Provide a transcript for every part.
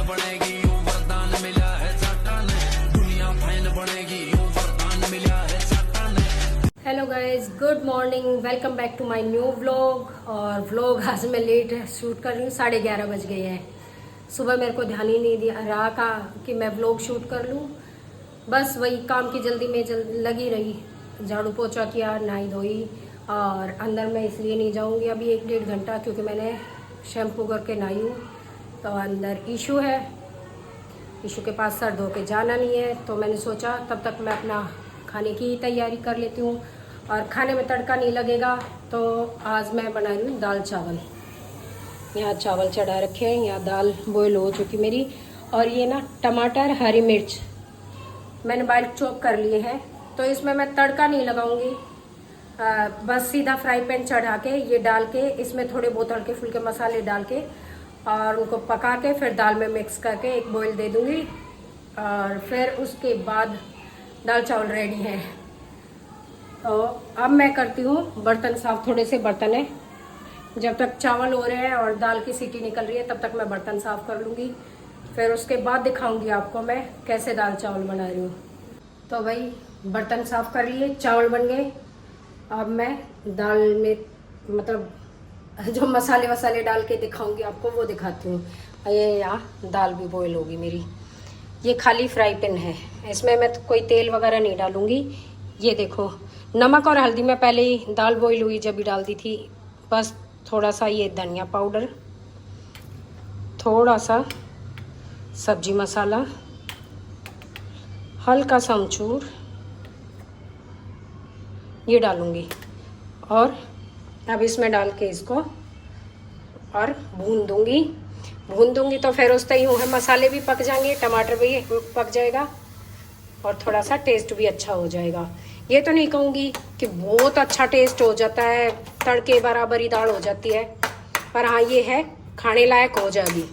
बनेगी यूं वरदान मिला है जाटा ने, दुनिया फैन बनेगी यूं वरदान मिला है जाटा ने। Hello guys, good morning, welcome back to my new vlog. और व्लॉग आज मैं लेट शूट कर रही हूँ, 11:30 बज गए हैं। सुबह मेरे को ध्यान ही नहीं दिया रहा का कि मैं व्लॉग शूट कर लूँ। बस वही काम की जल्दी में लगी रही। झाड़ू पोछा किया, नहाई धोई, और अंदर मैं इसलिए नहीं जाऊँगी अभी 1-1.5 घंटा, क्योंकि मैंने शैम्पू करके नहाई हूँ। तो अंदर इशू है, इशू के पास सर धो के जाना नहीं है, तो मैंने सोचा तब तक मैं अपना खाने की तैयारी कर लेती हूँ। और खाने में तड़का नहीं लगेगा, तो आज मैं बना रही हूँ दाल चावल। यहाँ चावल चढ़ा रखे हैं, यहाँ दाल बॉयल हो चुकी मेरी। और ये ना टमाटर, हरी मिर्च मैंने बारीक चॉप कर लिए हैं, तो इसमें मैं तड़का नहीं लगाऊंगी। बस सीधा फ्राई पैन चढ़ा के ये डाल के इसमें थोड़े बहुत हल्के फुल्के मसाले डाल के और उनको पका के फिर दाल में मिक्स करके एक बॉईल दे दूंगी। और फिर उसके बाद दाल चावल रेडी है। तो अब मैं करती हूँ बर्तन साफ। थोड़े से बर्तन है, जब तक चावल हो रहे हैं और दाल की सीटी निकल रही है तब तक मैं बर्तन साफ कर लूँगी। फिर उसके बाद दिखाऊंगी आपको मैं कैसे दाल चावल बना रही हूँ। तो भाई बर्तन साफ कर लिए, चावल बन गए। अब मैं दाल में मतलब जो मसाले वसाले डाल के दिखाऊंगी आपको वो दिखाती हूँ। ये यहाँ दाल भी बॉईल होगी मेरी। ये खाली फ्राई पैन है, इसमें मैं कोई तेल वगैरह नहीं डालूंगी। ये देखो, नमक और हल्दी मैं पहले ही दाल बॉईल हुई जब भी डाल दी थी। बस थोड़ा सा ये धनिया पाउडर, थोड़ा सा सब्जी मसाला, हल्का सा अमचूर ये डालूंगी। और अब इसमें डाल के इसको और भून दूंगी तो फिर उस तक यूँ है मसाले भी पक जाएंगे, टमाटर भी पक जाएगा और थोड़ा सा टेस्ट भी अच्छा हो जाएगा। ये तो नहीं कहूँगी कि बहुत अच्छा टेस्ट हो जाता है, तड़के बराबर ही दाल हो जाती है, पर हाँ ये है खाने लायक हो जाएगी।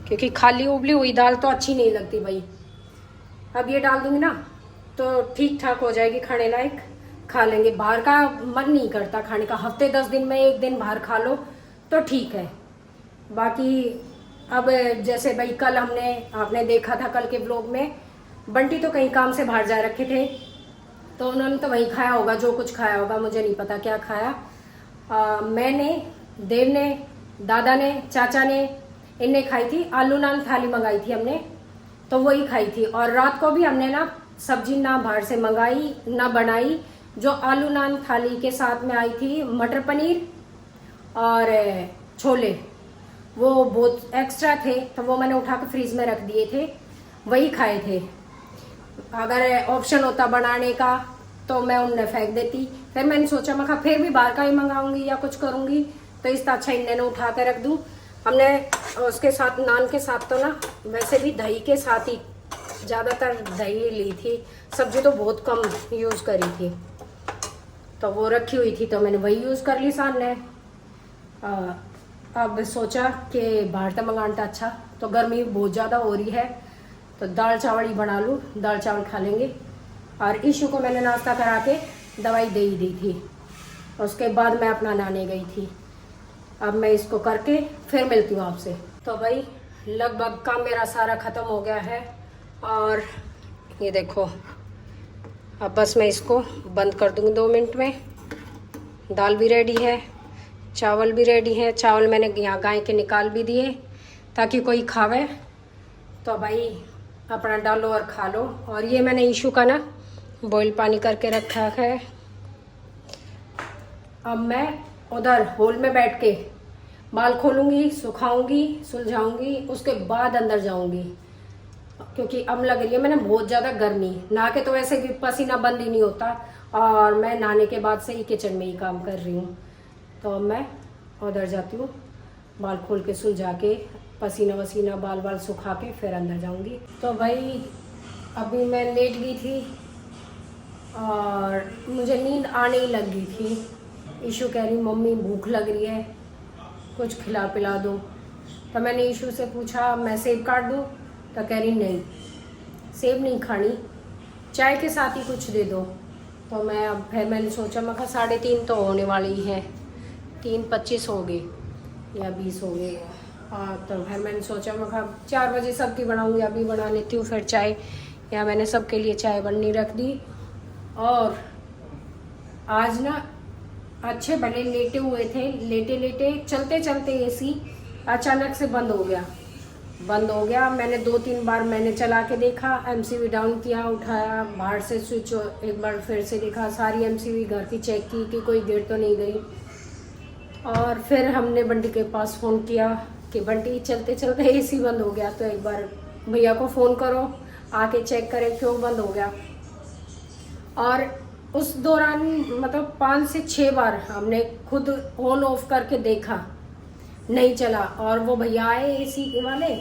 क्योंकि खाली उबली हुई दाल तो अच्छी नहीं लगती भाई। अब ये डाल दूंगी ना तो ठीक ठाक हो जाएगी, खाने लायक खा लेंगे। बाहर का मन नहीं करता खाने का, हफ्ते 10 दिन में 1 दिन बाहर खा लो तो ठीक है। बाकी अब जैसे भाई कल आपने देखा था कल के व्लॉग में, बंटी तो कहीं काम से बाहर जा रखे थे, तो उन्होंने तो वहीं खाया होगा जो कुछ खाया होगा, मुझे नहीं पता क्या खाया। मैंने, देव ने, दादा ने, चाचा ने, इनने खाई थी आलू नान थाली मंगाई थी हमने, तो वही खाई थी। और रात को भी हमने ना सब्जी ना बाहर से मंगाई ना बनाई। जो आलू नान थाली के साथ में आई थी मटर पनीर और छोले, वो बहुत एक्स्ट्रा थे, तो वो मैंने उठा के फ्रीज में रख दिए थे, वही खाए थे। अगर ऑप्शन होता बनाने का तो मैं उन्हें फेंक देती। फिर मैंने सोचा मैं फिर भी बाहर का ही मंगाऊंगी या कुछ करूंगी, तो इससे अच्छा इन्हें उठा के रख दूं। हमने उसके साथ नान के साथ तो ना वैसे भी दही के साथ ही ज़्यादातर दही ली थी, सब्जी तो बहुत कम यूज़ करी थी, तो वो रखी हुई थी तो मैंने वही यूज़ कर ली सामने। अब सोचा कि बाहर से मंगाना अच्छा, तो गर्मी बहुत ज़्यादा हो रही है तो दाल चावल ही बना लूँ, दाल चावल खा लेंगे। और इशू को मैंने नाश्ता करा के दवाई दे ही दी थी, उसके बाद मैं अपना नहाने गई थी। अब मैं इसको करके फिर मिलती हूँ आपसे। तो भाई लगभग काम मेरा सारा ख़त्म हो गया है, और ये देखो अब बस मैं इसको बंद कर दूँगी 2 मिनट में। दाल भी रेडी है, चावल भी रेडी है। चावल मैंने यहाँ गाय के निकाल भी दिए ताकि कोई खावे, तो भाई अपना डालो और खा लो। और ये मैंने इशू का ना बॉईल पानी करके रखा है। अब मैं उधर हॉल में बैठ के बाल खोलूंगी, सुखाऊंगी, सुलझाऊंगी, उसके बाद अंदर जाऊंगी, क्योंकि अब लग रही है मैंने बहुत ज़्यादा गर्मी। नहा के तो वैसे भी पसीना बंद ही नहीं होता, और मैं नहाने के बाद से ही किचन में ही काम कर रही हूँ। तो अब मैं उधर जाती हूँ, बाल खोल के सुलझा के पसीना वसीना बाल सुखा के फिर अंदर जाऊंगी। तो भाई अभी मैं लेट गई थी और मुझे नींद आने ही लग गई थी। ईशू कह रही मम्मी भूख लग रही है, कुछ खिला पिला दो। तो मैंने ईशू से पूछा मैं सेब काट दूँ, तो कह रही नहीं सेब नहीं खानी, चाय के साथ ही कुछ दे दो। तो मैं अब फिर मैंने सोचा, मैं कहा 3:30 तो होने वाली है, 3:25 हो गई या 20 हो गई। हाँ, तो फिर मैंने सोचा, मैं कहा 4 बजे सबकी बनाऊंगी, अभी बना लेती हूँ फिर चाय। या मैंने सबके लिए चाय बननी रख दी। और आज ना अच्छे बड़े लेटे हुए थे, लेटे लेटे चलते चलते एसी अचानक से बंद हो गया। मैंने 2-3 बार मैंने चला के देखा, एमसीबी डाउन किया, उठाया, बाहर से स्विच एक बार फिर से देखा, सारी एमसीबी घर की चेक की कि कोई गिर तो नहीं गई। और फिर हमने बंटी के पास फ़ोन किया कि बंटी चलते चलते एसी बंद हो गया, तो एक बार भैया को फ़ोन करो, आके चेक करें क्यों बंद हो गया। और उस दौरान मतलब 5 से 6 बार हमने खुद ऑन ऑफ करके देखा, नहीं चला। और वो भैया आए एसी वाले,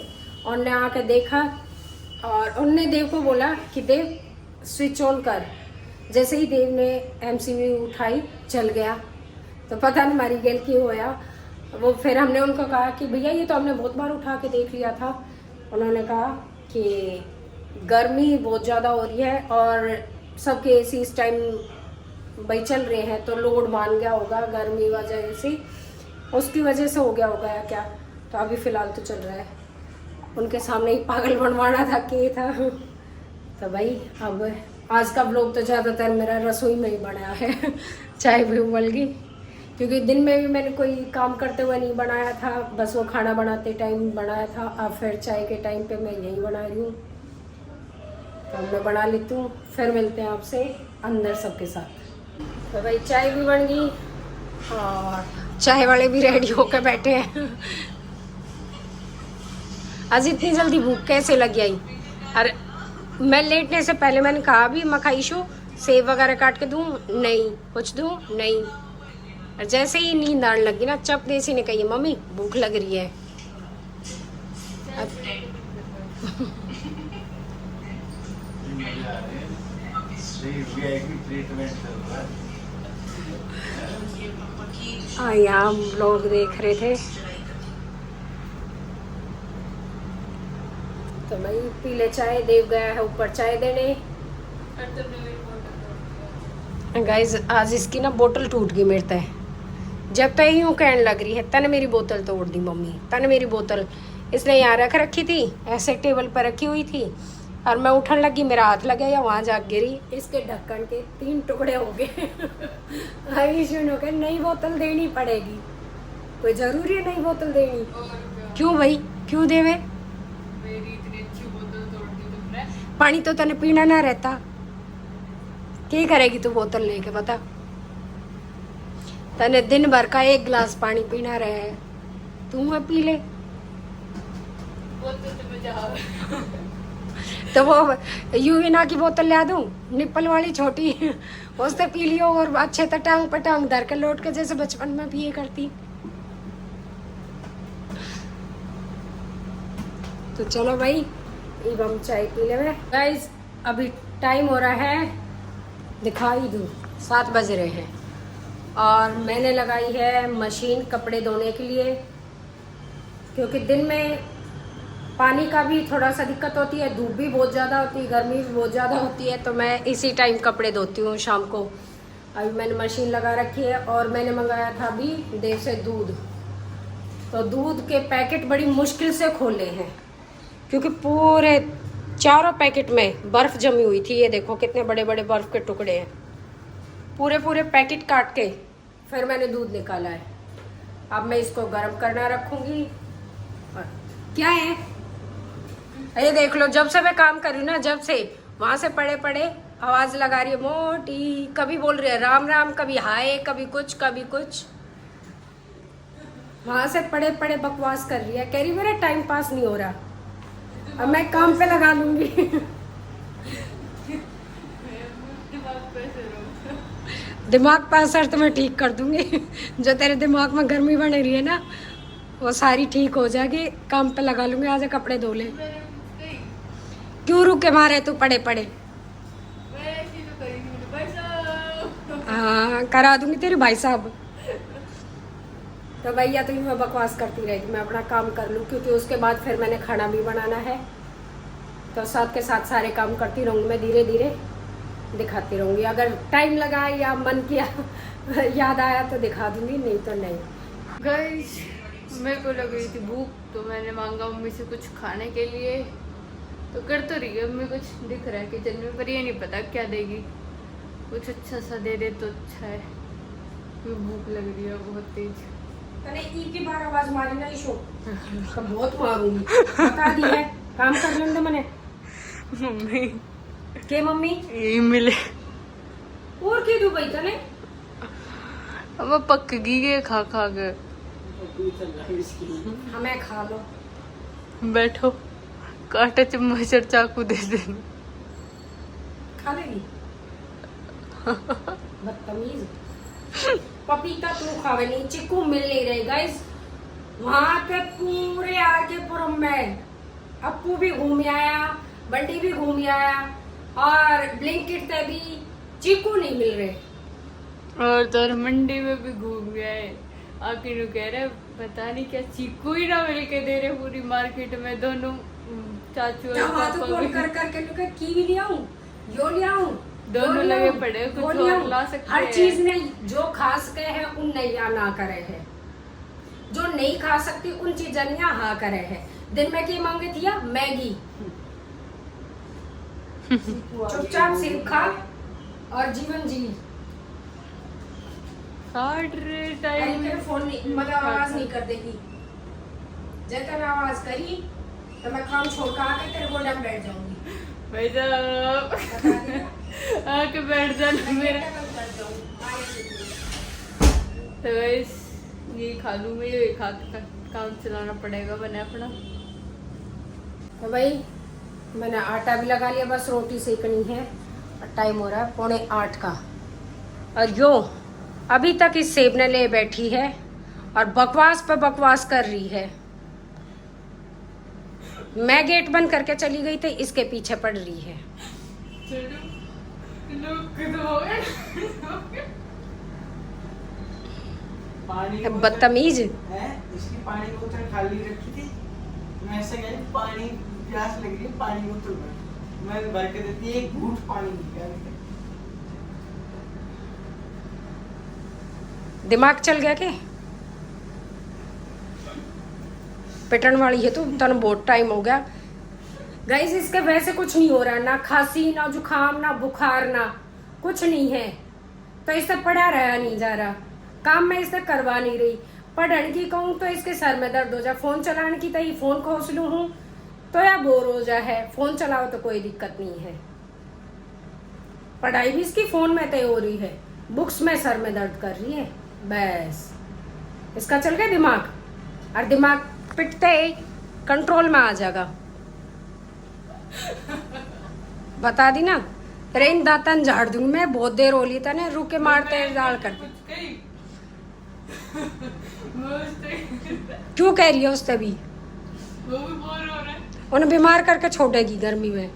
उनने आके देखा और उनने देव को बोला कि देव स्विच ऑन कर। जैसे ही देव ने एमसीबी उठाई, चल गया। तो पता नहीं हमारी गैल क्यों होया वो। फिर हमने उनको कहा कि भैया ये तो हमने बहुत बार उठा के देख लिया था। उन्होंने कहा कि गर्मी बहुत ज़्यादा हो रही है और सबके एसी इस टाइम भाई चल रहे हैं, तो लोड मान गया होगा गर्मी वजह से, उसकी वजह से हो गया होगा या क्या। तो अभी फ़िलहाल तो चल रहा है। उनके सामने ही पागल बनवाना था कि था। तो भाई अब आज का व्लॉग तो ज़्यादातर मेरा रसोई में ही बना है। चाय भी उबल गई, क्योंकि दिन में भी मैंने कोई काम करते हुए नहीं बनाया था, बस वो खाना बनाते टाइम बनाया था। अब फिर चाय के टाइम पे मैं यही बना रही हूँ। तो मैं बना लेती हूँ, फिर मिलते हैं आपसे अंदर सबके साथ। तो भाई चाय भी बन गई और चाय वाले भी रेडी होकर बैठे हैं। आज इतनी जल्दी भूख कैसे लगी आई। अरे मैं लेटने से पहले मैंने कहा भी मखाइशु सेब वगैरह काट के दूँ, नहीं कुछ दूँ नहीं। और जैसे ही नींद आने लगी ना, चप देसी ने कही मम्मी भूख लग रही है। यहाँ हम लोग देख रहे थे। तो भाई पीले चाय, देव गया है ऊपर चाय देने। गाइस आज इसकी ना बोतल टूट गई मेरे तय। जब तक यूँ कहने लग रही है तने मेरी बोतल तोड़ दी मम्मी, तने मेरी बोतल। इसने यहाँ रख रखी थी, ऐसे टेबल पर रखी हुई थी, और मैं उठने लगी, मेरा हाथ लगा या वहाँ जा गिरी। इसके ढक्कन के 3 टुकड़े हो गए। अभी सुनो के नई बोतल देनी पड़ेगी। कोई जरूरी है नई बोतल देनी? क्यों भाई, क्यों देवे? मेरी इतनी अच्छी बोतल तोड़ दी तुमने। पानी तो तने पीना ना रहता, क्या करेगी तू बोतल लेके बता? तने दिन भर का 1 गिलास पानी पीना रहे, तू मैं पी ले। बोतल तो मजा तो वो यूविना की बोतल ला दूं, निप्पल वाली छोटी, उससे पी लियो और अच्छे से टांग पटांग धर के लौट के, जैसे बचपन में पिए करती। तो चलो भाई अब हम चाय पी ले। गाइस अभी टाइम हो रहा है, दिखाई दूं 7 बज रहे हैं, और मैंने लगाई है मशीन कपड़े धोने के लिए, क्योंकि दिन में पानी का भी थोड़ा सा दिक्कत होती है, धूप भी बहुत ज़्यादा होती है, गर्मी भी बहुत ज़्यादा होती है, तो मैं इसी टाइम कपड़े धोती हूँ शाम को। अभी मैंने मशीन लगा रखी है, और मैंने मंगाया था अभी देव से दूध। तो दूध के पैकेट बड़ी मुश्किल से खोले हैं, क्योंकि पूरे चारों पैकेट में बर्फ़ जमी हुई थी। ये देखो कितने बड़े बड़े बर्फ़ के टुकड़े हैं। पूरे पैकेट काट के फिर मैंने दूध निकाला है। अब मैं इसको गर्म करना रखूँगी। क्या है ये देख लो, जब से मैं काम कर रही हूँ ना, जब से वहां से पड़े पड़े आवाज लगा रही है मोटी, कभी बोल रही है राम राम, कभी हाय, कभी कुछ वहां से पड़े पड़े बकवास कर रही है, कह रही मेरा टाइम पास नहीं हो रहा, अब मैं काम पे लगा लूंगी। दिमाग पर असर तो मैं ठीक कर दूंगी। जो तेरे दिमाग में गर्मी बन रही है ना, वो सारी ठीक हो जाएगी, काम पे लगा लूंगी। आज कपड़े धो ले। क्यों रुके मारे तू पड़े पड़े? हाँ करा दूंगी तेरे भाई साहब। तो भैया तो मैं बकवास करती रहेगी, मैं अपना काम कर लूँ, क्योंकि उसके बाद फिर मैंने खाना भी बनाना है। तो साथ के साथ सारे काम करती रहूँगी मैं धीरे धीरे। दिखाती रहूँगी। अगर टाइम लगा या मन किया याद आया तो दिखा दूँगी, नहीं तो नहीं। गाइस मेरे को लग रही थी भूख, तो मैंने मांगा मम्मी से कुछ खाने के लिए। तो कर तो रही है मम्मी, कुछ दिख रहा है किचन में, पर ये नहीं पता क्या देगी। कुछ अच्छा सा दे दे तो अच्छा है, क्योंकि भूख लग रही है बहुत तेज। तने ई की बार आवाज मारी ना ईशो तो बहुत मारूंगी, बता दी है। काम कर लेंगे मने मम्मी के मम्मी यही मिले और की दू भाई तने अब पक गई है खा खा के। हमें खा लो। बैठो, कांटा चम्मच और चाकू दे देना। खा लेगी बदतमीज। पपीता तू खावे नहीं, चिक्कू मिल नहीं रही गाइस। वहां पे पूरे आगे पुरम में अप्पू भी घूम आया, बंटी भी घूम आया, और ब्लिंकिट से भी चीकू नहीं मिल रहे। और तो मंडी में भी घूम गया है। आके नु कह रहे पता नहीं क्या चीकू ही ना मिल के दे रहे पूरी मार्केट में। दोनों चाचू और पापा फोन भी कर करके लुके की भी ले आऊं, यो ले आऊं, दोनों लगे पड़े, कुछ और ला सकते हर हैं। चीज में जो खा सके है उन नैया ना करे है, जो नहीं खा सकती उन चीजों ने हाँ करे है। दिन में की मांगे थी या मैगी, चुपचाप सिर्फ खा और जीवन जी। काट रहे टाइम अरे फोन नहीं मतलब आवाज नहीं कर देगी। जब तक आवाज करी तो मैं काम छोड़ कर आके तेरे गोला में बैठ जाऊंगी। भाई साहब बता दिया। आके बैठ जाना मेरा। तो गाइस ये खा लूँ मैं, ये खा के काम चलाना पड़ेगा बने अपना। तो भाई मैंने आटा भी लगा लिया, बस रोटी सेकनी है। और टाइम हो रहा है 7:45 का। और यो अभी तक इस सेब ने ले बैठी है और बकवास पे बकवास कर रही है। मैं गेट बंद करके चली गई थी, इसके पीछे पड़ रही है। बदतमीज है। इसकी पानी की बोतल खाली रखी थी, मैं ऐसे कह पानी प्यास लग रही है, पानी की बोतल मैं भर के देती, एक घूंट पानी निकाल। दिमाग चल गया के पिटन वाली है तू, तन बहुत टाइम हो गया। गाइस इसके वैसे कुछ नहीं हो रहा, ना खांसी ना जुकाम ना बुखार ना कुछ नहीं है, तो इससे पढ़ा रहा नहीं जा रहा। काम मैं इससे करवा नहीं रही। पढ़ने की कहूँ तो इसके सर में दर्द हो जाए, फोन चलाने की तही फोन खोस लू हूँ तो या बोर हो जाए है। फोन चलाओ तो कोई दिक्कत नहीं है, पढ़ाई भी इसकी फोन में तय हो रही है, बुक्स में सर में दर्द कर रही है। बस इसका चल गया दिमाग, और दिमाग पिटते ही कंट्रोल में आ जाएगा। बता दी ना, रेन दातन झाड़ दूंगी मैं। बहुत देर हो ली था ना, रुके मारते डाल कर। क्यों कह रही है उससे भी, वो भी बोर हो रहा है। उन्हें बीमार करके छोड़ेगी गर्मी में,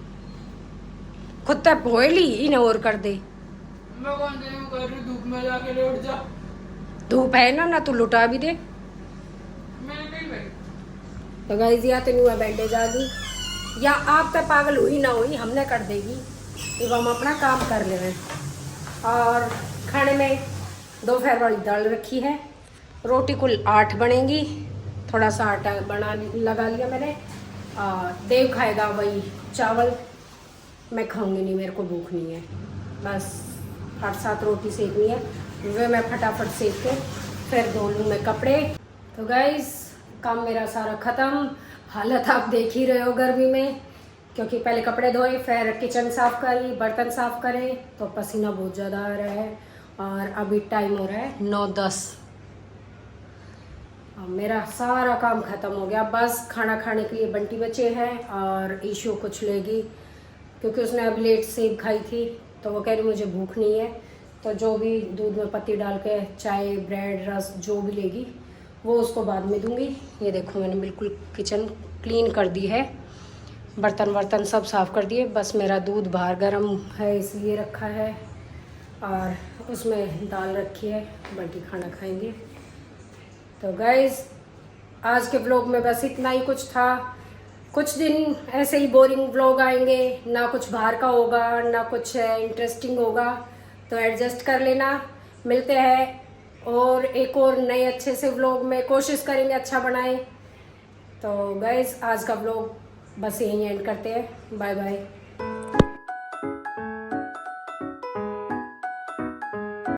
खुद तक बोली इन्हें और कर दे। मैं कौन से कर रही धूप में जाके लेट जा। धूप है ना तू लुटा भी दे। मैं नहीं भाई। तो गाइस या तो नहीं बैंडेज आ गई, या आप तो पागल हुई ना हुई हमने कर देगी, अब हम अपना काम कर ले रहे। और खाने में दोपहर वाली दाल रखी है, रोटी कुल 8 बनेगी, थोड़ा सा आटा बना लगा लिया मैंने। देव खाएगा वही चावल, मैं खाऊंगी नहीं, मेरे को भूख नहीं है। बस 8-7 रोटी सेकनी है, वे मैं फटाफट सेक के फिर धो लूँ मैं कपड़े। तो गाइस काम मेरा सारा ख़त्म। हालत आप देख ही रहे हो गर्मी में, क्योंकि पहले कपड़े धोए, फिर किचन साफ़ करी, बर्तन साफ़ करे, तो पसीना बहुत ज़्यादा आ रहा है। और अभी टाइम हो रहा है 9:10। मेरा सारा काम ख़त्म हो गया, बस खाना खाने के लिए बंटी बचे हैं और ईशू कुछ लेगी, क्योंकि उसने अब लेट सेब खाई थी, तो वो कह रही मुझे भूख नहीं है। तो जो भी दूध में पत्ती डाल के चाय ब्रेड रस जो भी लेगी वो उसको बाद में दूंगी। ये देखो मैंने बिल्कुल किचन क्लीन कर दी है, बर्तन वर्तन सब साफ़ कर दिए। बस मेरा दूध बाहर गर्म है इसलिए रखा है, और उसमें दाल रखी है, बंटी खाना खाएंगे। तो गाइज़ आज के व्लॉग में बस इतना ही कुछ था। कुछ दिन ऐसे ही बोरिंग व्लॉग आएंगे, ना कुछ बाहर का होगा ना कुछ इंटरेस्टिंग होगा, तो एडजस्ट कर लेना। मिलते हैं और एक और नए अच्छे से व्लॉग में, कोशिश करेंगे अच्छा बनाएं। तो गाइस आज का व्लॉग बस यहीं एंड करते हैं। Bye bye.